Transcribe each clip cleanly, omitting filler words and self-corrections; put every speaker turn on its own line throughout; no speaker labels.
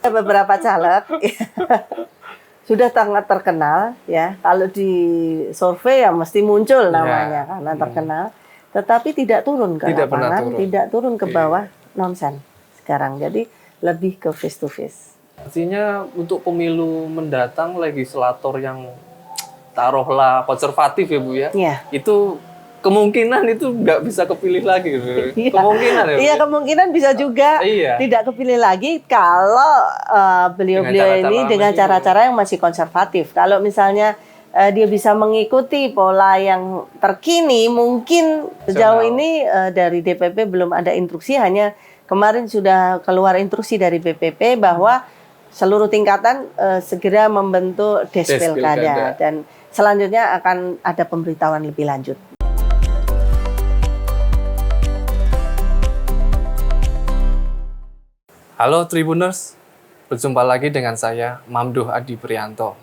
Beberapa caleg sudah sangat terkenal ya. Kalau di survei ya mesti muncul namanya karena terkenal. Tetapi tidak turun ke lapangan, tidak turun ke bawah, nonsen sekarang. Jadi lebih ke face to face.
Artinya untuk pemilu mendatang legislator yang taruhlah konservatif ya Bu ya, itu kemungkinan itu nggak bisa kepilih lagi. Kemungkinan ya.
Iya, kemungkinan bisa juga tidak kepilih lagi kalau beliau-beliau ini dengan cara-cara yang masih konservatif. Kalau misalnya dia bisa mengikuti pola yang terkini, mungkin sejauh ini dari DPP belum ada instruksi, hanya kemarin sudah keluar instruksi dari BPP bahwa seluruh tingkatan segera membentuk Despilkada dan selanjutnya akan ada pemberitahuan lebih lanjut.
Halo Tribuners, berjumpa lagi dengan saya Mamduh Adi Prianto.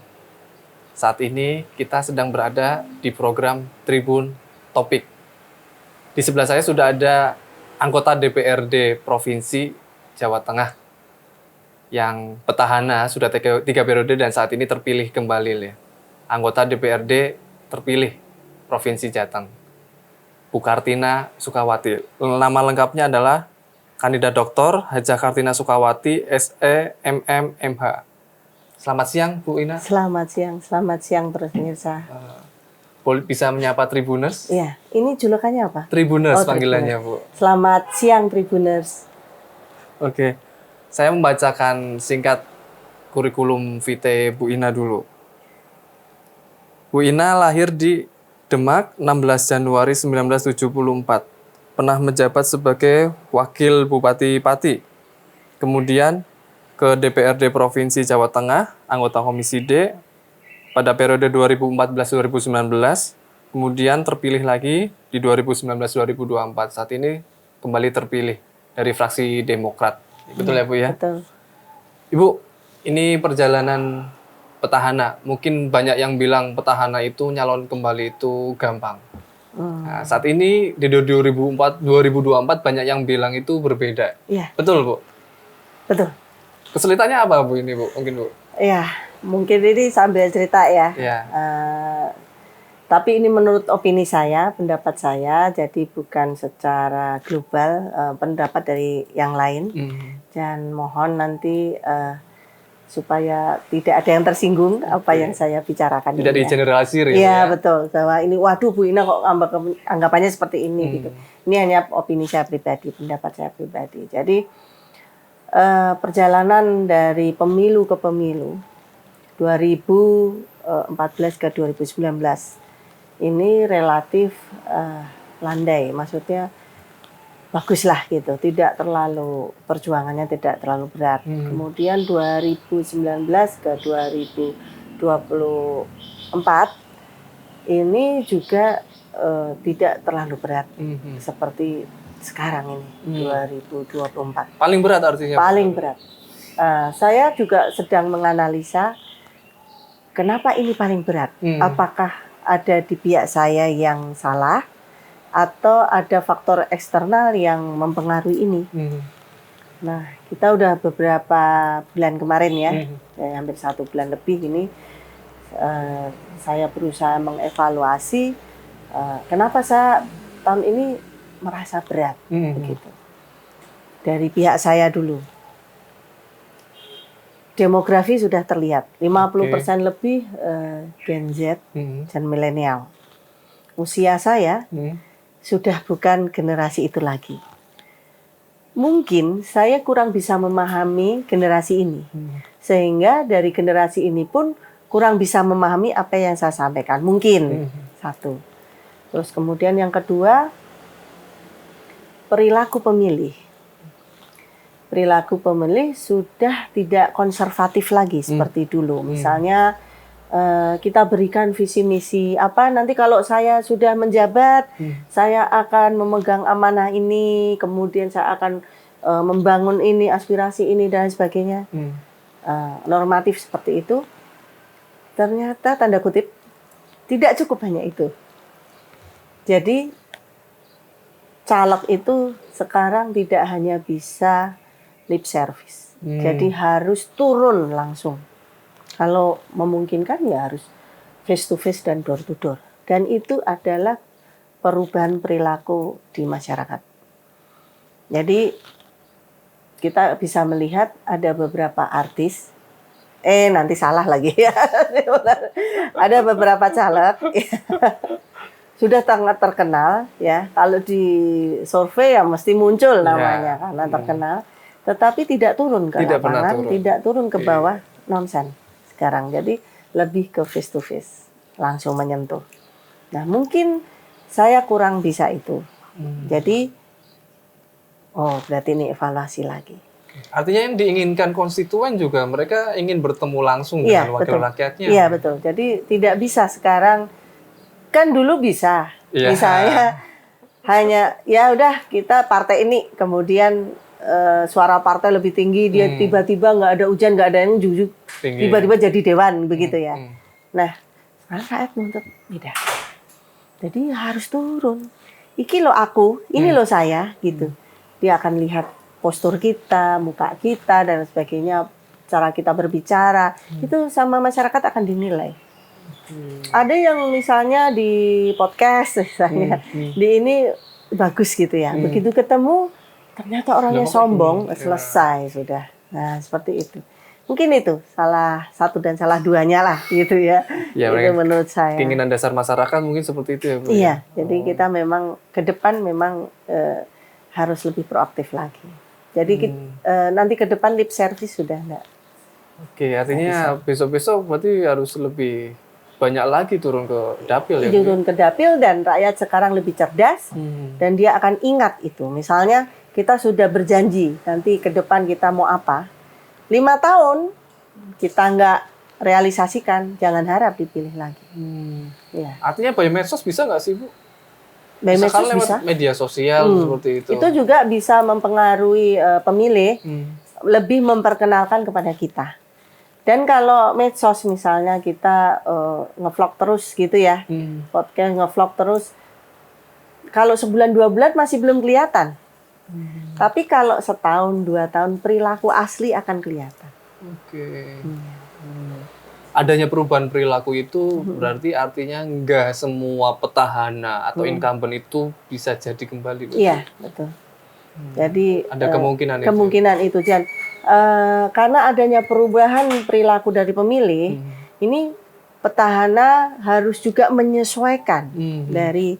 Saat ini kita sedang berada di program Tribun Topik. Di sebelah saya sudah ada anggota DPRD Provinsi Jawa Tengah yang petahana sudah 3 periode dan saat ini terpilih kembali. Anggota DPRD terpilih Provinsi Jateng, Bu Kartina Sukawati. Nama lengkapnya adalah Kandidat Dr. Hajah Kartina Sukawati, SE, MM, MH. Selamat siang, Bu Ina.
Selamat siang pemirsa.
Bisa menyapa Tribuners?
Iya, ini julukannya apa?
Tribuners panggilannya, Bu.
Selamat siang, Tribuners.
Oke, saya membacakan singkat kurikulum vitae Bu Ina dulu. Bu Ina lahir di Demak 16 Januari 1974. Pernah menjabat sebagai Wakil Bupati Pati. Kemudian ke DPRD Provinsi Jawa Tengah, anggota Komisi D pada periode 2014-2019. Kemudian terpilih lagi di 2019-2024. Saat ini kembali terpilih dari fraksi Demokrat. Betul ya Bu ya?
Betul.
Ibu, ini perjalanan petahana. Mungkin banyak yang bilang petahana itu nyalon kembali itu gampang. Nah, saat ini di 2024 banyak yang bilang itu berbeda.
Iya.
Betul, Bu?
Betul.
Kesulitannya apa, Bu, ini, Bu? Mungkin, Bu?
Iya, mungkin ini sambil cerita ya.
Iya.
Tapi ini menurut opini saya, pendapat saya, jadi bukan secara global, pendapat dari yang lain. Dan mohon nanti supaya tidak ada yang tersinggung apa yang saya bicarakan.
Tidak digeneralisir ya.
Iya, betul. Bahwa ini, waduh Bu Ina kok anggapannya seperti ini gitu. Ini hanya opini saya pribadi, pendapat saya pribadi. Jadi perjalanan dari pemilu ke pemilu 2014 ke 2019 ini relatif landai, maksudnya baguslah gitu, tidak terlalu perjuangannya tidak terlalu berat. Kemudian 2019 ke 2024 ini juga tidak terlalu berat seperti sekarang ini 2024.
Paling berat artinya?
Paling berat. Saya juga sedang menganalisa kenapa ini paling berat. Apakah ada di pihak saya yang salah? Atau ada faktor eksternal yang mempengaruhi ini. Nah, kita udah beberapa bulan kemarin ya, hampir 1 bulan lebih ini, saya berusaha mengevaluasi kenapa saya tahun ini merasa berat, begitu. Dari pihak saya dulu. Demografi sudah terlihat, 50% lebih Gen Z dan milenial. Usia saya sudah bukan generasi itu lagi. Mungkin saya kurang bisa memahami generasi ini. Sehingga dari generasi ini pun kurang bisa memahami apa yang saya sampaikan. Mungkin. Satu. Terus kemudian yang kedua, perilaku pemilih. Perilaku pemilih sudah tidak konservatif lagi seperti dulu. Misalnya kita berikan visi misi apa nanti kalau saya sudah menjabat saya akan memegang amanah ini, kemudian saya akan membangun ini, aspirasi ini dan sebagainya. Normatif seperti itu. Ternyata tanda kutip tidak cukup hanya itu. Jadi caleg itu sekarang tidak hanya bisa lip service. Jadi harus turun langsung. Kalau memungkinkan ya harus face to face dan door to door. Dan itu adalah perubahan perilaku di masyarakat. Jadi kita bisa melihat ada beberapa artis, nanti salah lagi ya. Ada beberapa caleg sudah sangat terkenal ya. Kalau di survei ya mesti muncul namanya karena terkenal. Tetapi tidak turun ke lapangan, tidak turun ke bawah, nonsen sekarang. Jadi lebih ke face to face, langsung menyentuh. Nah mungkin saya kurang bisa itu. Jadi, berarti ini evaluasi lagi.
Artinya yang diinginkan konstituen juga mereka ingin bertemu langsung dengan wakil rakyatnya.
Iya betul. Jadi tidak bisa sekarang, kan dulu bisa. Misalnya hanya ya udah kita partai ini kemudian suara partai lebih tinggi, dia tiba-tiba nggak ada hujan, nggak ada yang jujuk, tiba-tiba jadi dewan begitu ya. Nah, sekarang rakyat nuntut beda. Jadi harus turun. Iki lo aku, ini lo saya, gitu. Dia akan lihat postur kita, muka kita dan sebagainya, cara kita berbicara, itu sama masyarakat akan dinilai. Ada yang misalnya di podcast, misalnya, di ini bagus gitu ya. Begitu ketemu ternyata orangnya sombong, selesai sudah. Nah, seperti itu. Mungkin itu salah satu dan salah duanya lah gitu ya. Itu menurut saya.
Keinginan dasar masyarakat mungkin seperti itu ya, Bu.
Iya, jadi kita memang ke depan memang harus lebih proaktif lagi. Jadi nanti ke depan lip service sudah enggak.
Oke, artinya besok-besok berarti harus lebih banyak lagi turun ke dapil ya.
Turun ke dapil dan rakyat sekarang lebih cerdas dan dia akan ingat itu. Misalnya kita sudah berjanji nanti ke depan kita mau apa, 5 tahun kita nggak realisasikan, jangan harap dipilih lagi. Ya.
Artinya by medsos bisa nggak sih Bu?
By medsos
lewat
bisa.
Media sosial seperti itu.
Itu juga bisa mempengaruhi pemilih, lebih memperkenalkan kepada kita. Dan kalau medsos misalnya kita ngevlog terus gitu ya, podcast ngevlog terus, kalau sebulan 2 bulan masih belum kelihatan. Tapi kalau setahun 2 tahun perilaku asli akan kelihatan.
Oke. Adanya perubahan perilaku itu berarti artinya nggak semua petahana atau incumbent itu bisa jadi kembali.
Iya betul. Jadi
ada
kemungkinan itu Jan. Karena adanya perubahan perilaku dari pemilih, ini petahana harus juga menyesuaikan dari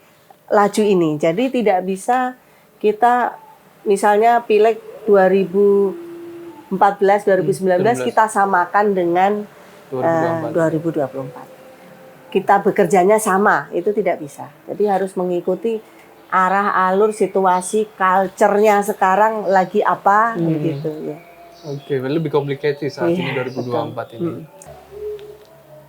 laju ini. Jadi tidak bisa kita misalnya pileg 2014, 2019 kita samakan dengan 2024. Kita bekerjanya sama, itu tidak bisa. Jadi harus mengikuti arah alur situasi culture-nya sekarang lagi apa gitu ya.
Oke, lebih complicated saat ini 2024 ini.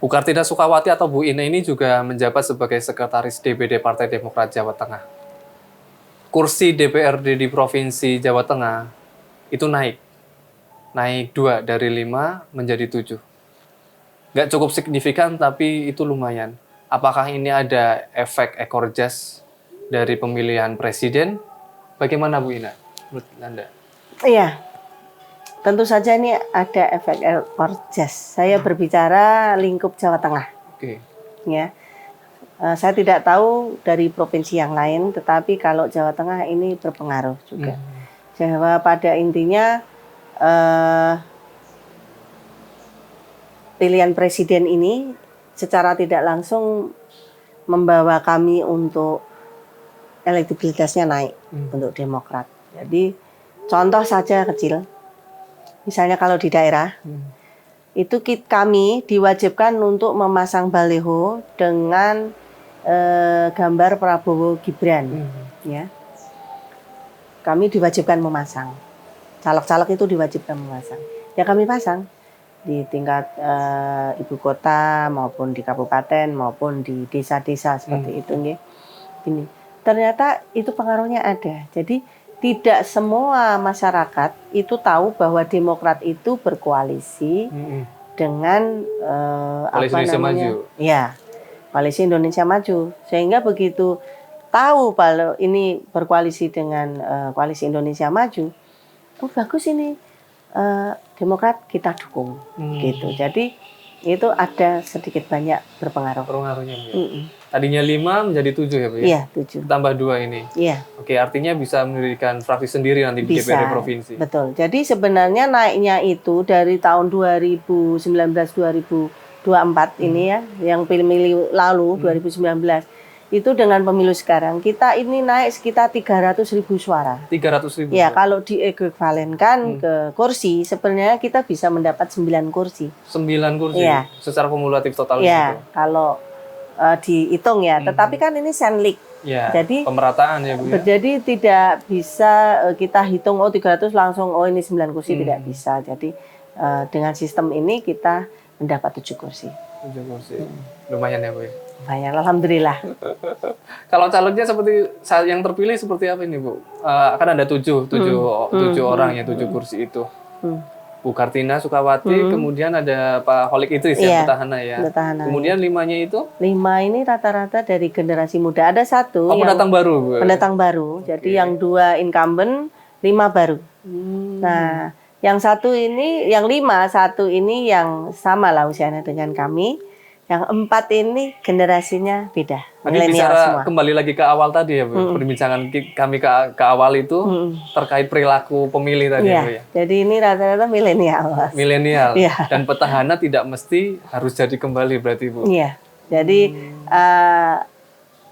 Bu Kartina Sukawati atau Bu Ine ini juga menjabat sebagai Sekretaris DPD Partai Demokrat Jawa Tengah. Kursi DPRD di Provinsi Jawa Tengah itu naik 2 dari 5 menjadi 7. Nggak cukup signifikan tapi itu lumayan. Apakah ini ada efek ekor jas dari pemilihan presiden? Bagaimana Bu Ina menurut Anda?
Iya, tentu saja ini ada efek ekor jas. Saya berbicara lingkup Jawa Tengah.
Oke.
Ya. Saya tidak tahu dari provinsi yang lain, tetapi kalau Jawa Tengah ini berpengaruh juga. Bahwa pada intinya pilihan presiden ini secara tidak langsung membawa kami untuk elektabilitasnya naik untuk Demokrat. Jadi contoh saja kecil, misalnya kalau di daerah itu kami diwajibkan untuk memasang baliho dengan gambar Prabowo Gibran, ya. Kami diwajibkan memasang, caleg-caleg itu diwajibkan memasang. Ya kami pasang di tingkat ibu kota maupun di kabupaten maupun di desa-desa seperti itu, nih. Ini ternyata itu pengaruhnya ada. Jadi tidak semua masyarakat itu tahu bahwa Demokrat itu berkoalisi dengan
Koalisi Indonesia Maju.
Ya, Koalisi Indonesia Maju. Sehingga begitu tahu kalau ini berkoalisi dengan Koalisi Indonesia Maju, oh bagus ini Demokrat kita dukung gitu. Jadi itu ada sedikit banyak berpengaruh.
Pengaruhnya Bu ya.
Mm-mm.
Tadinya 5 menjadi 7 ya Bu ya?
Iya, 7.
Tambah 2 ini.
Iya,
Oke, artinya bisa mendirikan fraksi sendiri nanti di
bisa.
DPRD provinsi.
Betul. Jadi sebenarnya naiknya itu dari tahun 2019-2024 ini ya, yang pemilu lalu 2019 itu dengan pemilu sekarang kita ini naik sekitar 300.000 suara.
300.000.
Ya, kalau diekuivalenkan ke kursi, sebenarnya kita bisa mendapat 9 kursi.
9 kursi
Iya.
secara kumulatif total
Ya,
gitu.
kalau dihitung ya. Tetapi kan ini senlik.
Ya,
Jadi
pemerataan ya Bu ya.
jadi tidak bisa kita hitung 300 langsung ini 9 kursi, tidak bisa. Jadi dengan sistem ini kita mendapat 7 kursi.
7 kursi. Lumayan ya Bu ya.
Lumayan, alhamdulillah.
Kalau calegnya seperti yang terpilih seperti apa ini Bu? Kan ada 7 orang ya, 7 kursi itu. Bu Kartina Sukawati, kemudian ada Pak Holik Idris
Iya,
yang petahana ya.
petahana,
Kemudian 5-nya itu
5 ini rata-rata dari generasi muda. Ada 1 yang
pendatang baru Bu.
pendatang baru. Jadi yang 2 incumbent, 5 baru. Nah, yang 1 ini, yang 5, 1 ini yang sama lah usianya dengan kami. Yang 4 ini generasinya beda,
Tadi
milenial
bicara
semua.
kembali lagi ke awal tadi ya Bu. Perbincangan kami ke awal itu terkait perilaku pemilih tadi
Iya,
Bu ya.
jadi ini rata-rata milenial.
Milenial
Iya.
dan petahana tidak mesti harus jadi kembali berarti Bu.
Iya, jadi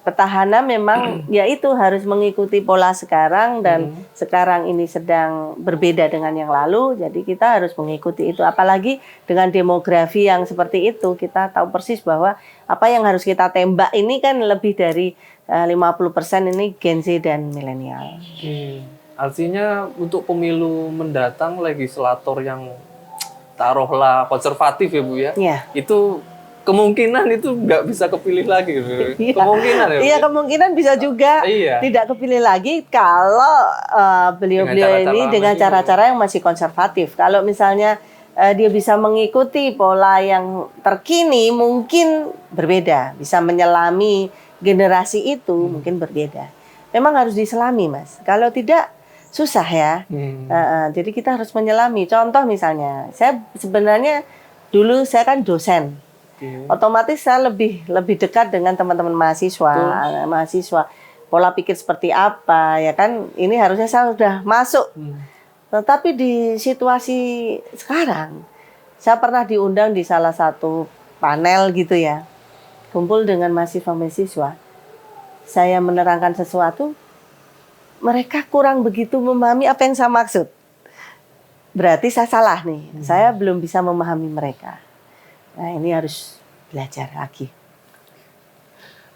petahana memang ya itu harus mengikuti pola sekarang dan sekarang ini sedang berbeda dengan yang lalu, jadi kita harus mengikuti itu. Apalagi dengan demografi yang seperti itu, kita tahu persis bahwa apa yang harus kita tembak ini kan lebih dari 50% ini Gen Z dan milenial.
Artinya untuk pemilu mendatang legislator yang taruhlah konservatif ya Bu ya.
Iya.
Itu kemungkinan itu nggak bisa kepilih lagi.
Iya.
Kemungkinan ya Bu.
Iya, kemungkinan bisa juga
Iya.
tidak kepilih lagi kalau beliau-beliau
Dengan
ini
cara-cara
dengan
masih
cara-cara yang masih konservatif. Kalau misalnya dia bisa mengikuti pola yang terkini, mungkin berbeda. Bisa menyelami generasi itu, mungkin berbeda. Memang harus diselami, Mas. Kalau tidak, susah ya. Jadi kita harus menyelami. Contoh misalnya, saya sebenarnya dulu saya kan dosen. Otomatis saya lebih dekat dengan teman-teman mahasiswa, pola pikir seperti apa ya kan, ini harusnya saya sudah masuk. Tetapi di situasi sekarang, saya pernah diundang di salah satu panel gitu ya, kumpul dengan mahasiswa, saya menerangkan sesuatu, mereka kurang begitu memahami apa yang saya maksud. Berarti saya salah nih, saya belum bisa memahami mereka. Nah, ini harus belajar lagi.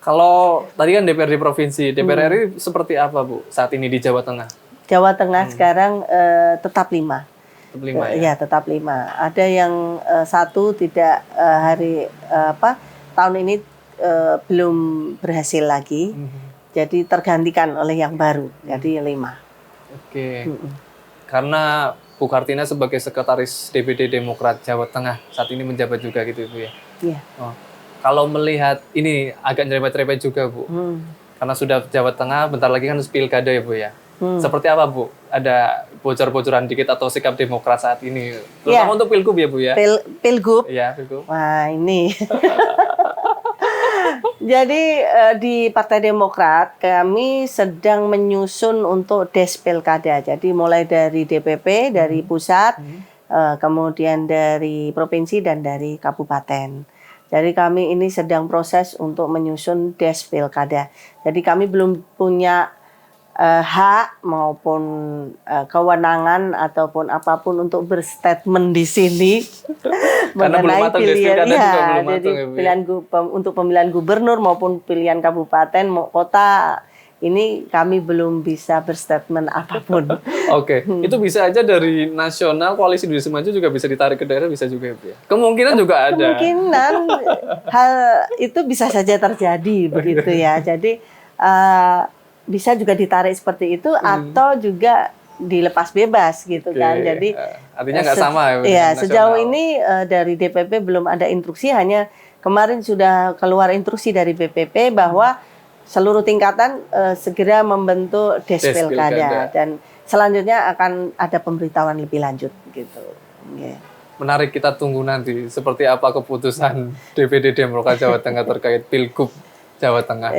Kalau tadi kan DPRD provinsi, DPR RI seperti apa Bu saat ini di Jawa Tengah?
Jawa Tengah sekarang tetap 5.
Tetap 5 ya?
Ya, tetap 5. Ada yang 1 tidak tahun ini belum berhasil lagi. Jadi tergantikan oleh yang baru. Jadi 5.
Oke. Karena Bu Kartina sebagai sekretaris DPD Demokrat Jawa Tengah saat ini menjabat juga gitu Bu ya?
Iya.
Oh. Kalau melihat ini agak nyerempet-nyerempet juga Bu. Karena sudah Jawa Tengah, bentar lagi kan pilkada ya Bu ya? Seperti apa Bu? Ada bocor-bocoran dikit atau sikap Demokrat saat ini? Terutama untuk Pilgub ya Bu ya?
Pilgub?
Iya, Pilgub.
Wah, ini. Jadi di Partai Demokrat kami sedang menyusun untuk des pilkada. Jadi mulai dari DPP, dari pusat, kemudian dari provinsi dan dari kabupaten. Jadi kami ini sedang proses untuk menyusun des pilkada. Jadi kami belum punya hak maupun kewenangan ataupun apapun untuk berstatement di sini mengenai pilihan pilihan untuk pemilihan gubernur maupun pilihan kabupaten kota. Ini kami belum bisa berstatement apapun.
Oke, itu bisa aja dari nasional koalisi Indonesia Maju juga bisa ditarik ke daerah, bisa juga ya. Kemungkinan juga ada.
Kemungkinan hal itu bisa saja terjadi begitu ya. Jadi bisa juga ditarik seperti itu atau juga dilepas bebas gitu kan. Jadi
artinya nggak sama ya.
Iya, sejauh ini dari DPP belum ada instruksi, hanya kemarin sudah keluar instruksi dari BPP bahwa seluruh tingkatan segera membentuk des pilkada dan selanjutnya akan ada pemberitahuan lebih lanjut gitu. Yeah.
Menarik, kita tunggu nanti seperti apa keputusan DPD Demokrat Jawa Tengah terkait Pilgub Jawa Tengah.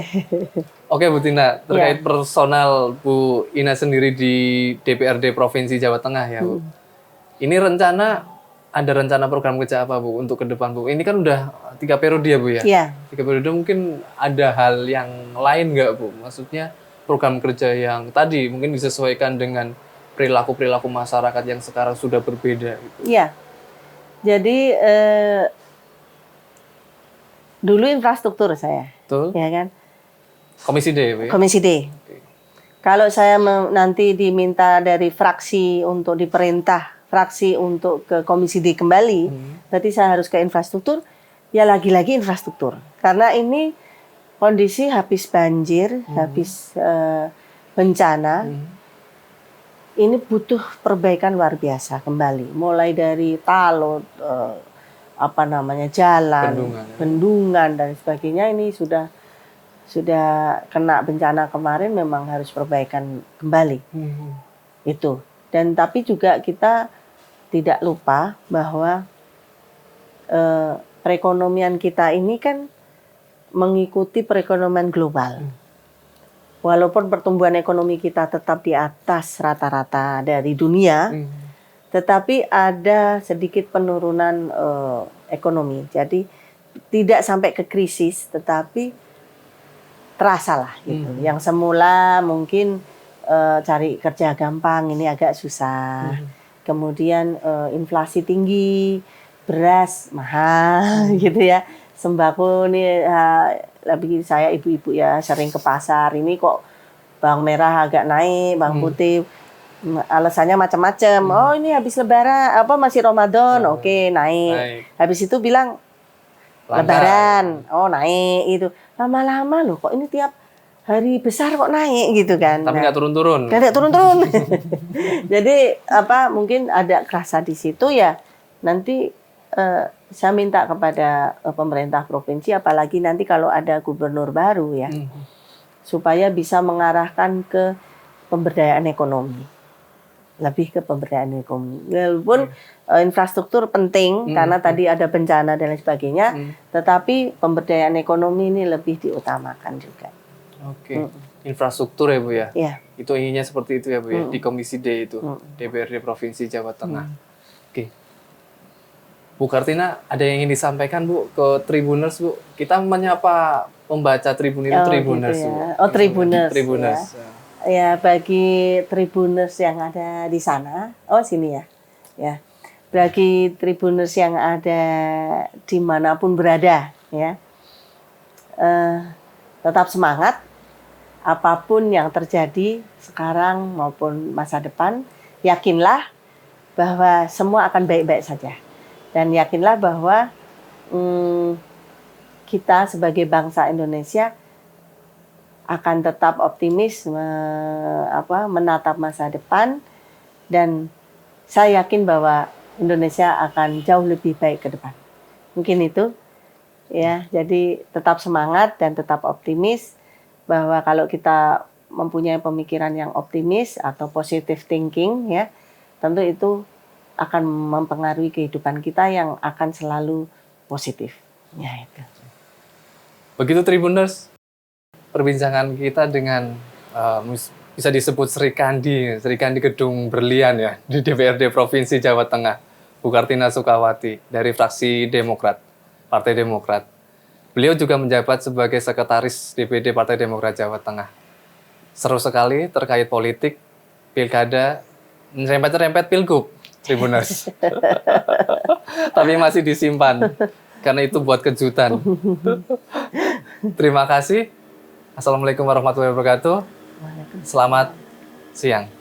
Oke Bu Tina, terkait personal Bu Ina sendiri di DPRD Provinsi Jawa Tengah ya Bu. Ini ada rencana program kerja apa Bu untuk ke depan Bu? Ini kan udah 3 periode ya Bu ya?
Iya.
3 periode, mungkin ada hal yang lain nggak Bu? Maksudnya program kerja yang tadi mungkin disesuaikan dengan perilaku-perilaku masyarakat yang sekarang sudah berbeda gitu.
Iya. Jadi dulu infrastruktur saya.
Betul.
Ya kan?
Komisi D Bu ya?
Komisi D.
Oke.
Kalau saya nanti diminta dari fraksi untuk diperintah, fraksi untuk ke Komisi D kembali, berarti saya harus ke infrastruktur, ya lagi-lagi infrastruktur. Karena ini kondisi habis banjir, habis bencana, ini butuh perbaikan luar biasa kembali. Mulai dari talud, jalan, bendungan dan sebagainya, ini sudah kena bencana kemarin, memang harus perbaikan kembali. Itu. Dan tapi juga kita tidak lupa bahwa perekonomian kita ini kan mengikuti perekonomian global. Walaupun pertumbuhan ekonomi kita tetap di atas rata-rata dari dunia, tetapi ada sedikit penurunan ekonomi. Jadi tidak sampai ke krisis, tetapi terasa lah gitu. Yang semula mungkin cari kerja gampang, ini agak susah. Kemudian inflasi tinggi, beras mahal gitu ya. Sembako nih, lebih saya ibu-ibu ya sering ke pasar, ini kok bawang merah agak naik, bawang putih, alasannya macam-macam. Oh ini habis lebaran, masih Ramadan, oke, naik. Habis itu bilang lebaran, oh naik itu. Lama-lama loh kok ini tiap hari besar kok naik gitu kan.
Tapi nggak turun-turun.
Nggak turun-turun. Jadi mungkin ada kerasa di situ ya. Nanti saya minta kepada pemerintah provinsi, apalagi nanti kalau ada gubernur baru ya, supaya bisa mengarahkan ke pemberdayaan ekonomi, lebih ke pemberdayaan ekonomi. Walaupun infrastruktur penting karena tadi ada bencana dan lain sebagainya, tetapi pemberdayaan ekonomi ini lebih diutamakan juga.
Oke, infrastruktur ya Bu ya?
Iya.
Itu inginnya seperti itu ya Bu ya, di Komisi D itu, DPRD Provinsi Jawa Tengah. Oke. Bu Kartina, ada yang ingin disampaikan Bu ke Tribuners Bu? Kita menyapa pembaca Tribun itu Tribuners
gitu ya.
Bu.
Oh Tribuners.
Tribuners.
Ya, bagi Tribuners yang ada di sana, sini ya. Ya. Bagi Tribuners yang ada dimanapun berada, ya, tetap semangat. Apapun yang terjadi sekarang maupun masa depan, yakinlah bahwa semua akan baik-baik saja. Dan yakinlah bahwa kita sebagai bangsa Indonesia akan tetap optimis menatap masa depan, dan saya yakin bahwa Indonesia akan jauh lebih baik ke depan. Mungkin itu ya. Jadi tetap semangat dan tetap optimis, bahwa kalau kita mempunyai pemikiran yang optimis atau positive thinking ya, tentu itu akan mempengaruhi kehidupan kita yang akan selalu positif. Ya itu.
Begitu Tribuners, perbincangan kita dengan bisa disebut Sri Kandi Gedung Berlian ya, di DPRD Provinsi Jawa Tengah, Bu Kartina Sukawati dari fraksi Demokrat, Partai Demokrat. Beliau juga menjabat sebagai Sekretaris DPD Partai Demokrat Jawa Tengah. Seru sekali terkait politik, pilkada, rempet-rempet pilgub, Tribuners. Tapi masih disimpan, karena itu buat kejutan. Terima kasih. Assalamualaikum warahmatullahi wabarakatuh. Selamat siang.